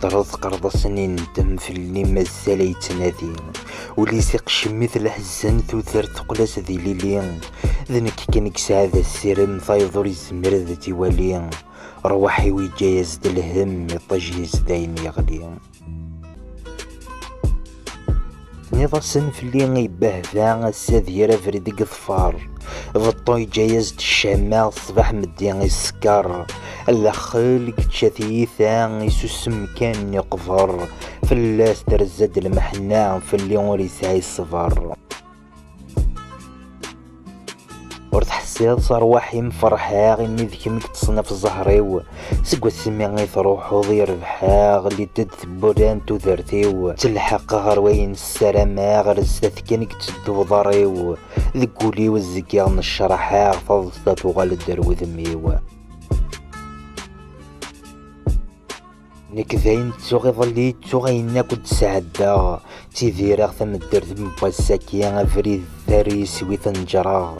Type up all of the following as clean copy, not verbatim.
طرد قرض سنين ندم في اللي مازال يتنادي ولي سيق مثل حزن ثوثر ثقلاس ذي ليلي ذنك كانك سعادة السيرم فايضور يزمر ذا تيوالي رواحي ويجايز الهم يطجهز داين يغلي نضسن في اللي غيبه ذا الساذيرة فريد قظفار بطوي جايز الشماغ الصباح مدين السكر الاخل كتشاثي ثان يسوسم كان يقفر فلاس ترزد المحنة في اللي وريساي الصفر ورد حسيت صرواحي مفرحا غني ذكمك تصنف زهريو سقوا السمي غيث روحو ضي ربحا غلي تدثبوران تودرتيو تلحق غروين السلامة غرزت كانك تدو ضريو ذكولي والزكيا نشرحا فضلت وغال الدرو ذميو نكذاين تسوغي ظلي تسوغينا كنت سعدا تيذيرا ثم الدرد مباساكيا فريد ذاري سوي ثنجرا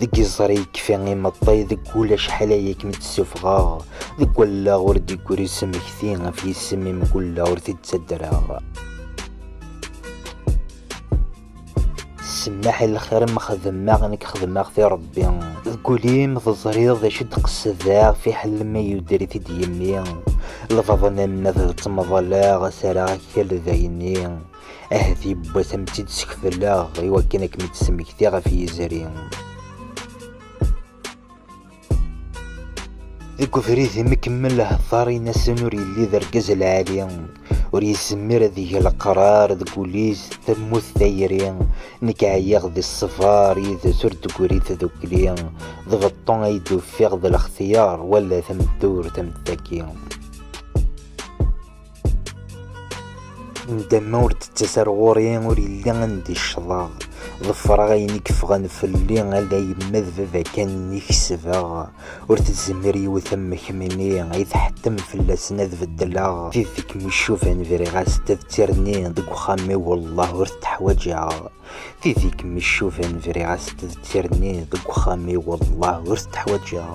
ذك الزري كفاني مطي ذك ولا شحالايك متسفغا ذك ولا غردي كوري سمكثين في السمي مكولا ورثي تسدرا سماح الخير مخدمة غنك خدمة في ربي ذكولي متزريض ذا شد قصدا في حل ما يدري في ديمي لفظنا ماذا تمضلا غسالا كل ذايني اهدي بوسم تدسكفلا غيوا كانك متسمك ثيغا في زرين ذكو فريث مكمل هضاري ناس نوري اللي ذرقز العالي وري يسمير ذي القرار ذكوليس ثمو الثيرين نكايغ ذي الصفار إذا سرت كوريث ذوكلين ضغطون ايدو فيغ ذي الاختيار ولا ثم الدور ثم الذكي ندم ورد التسرغوري وري اللي عندي الشضاغ ظفر غينيك فغن في اللي غالا يمذ ذا كان نكسفا ورد الزمري وثم خميني غيث حتم في اللسنة ذا الدلا في ذيك مشوفان فري غاس تذكرني دق خامي والله ورد تحوجع في ذيك مشوفان فري غاس تذكرني دق خامي والله ورد تحوجع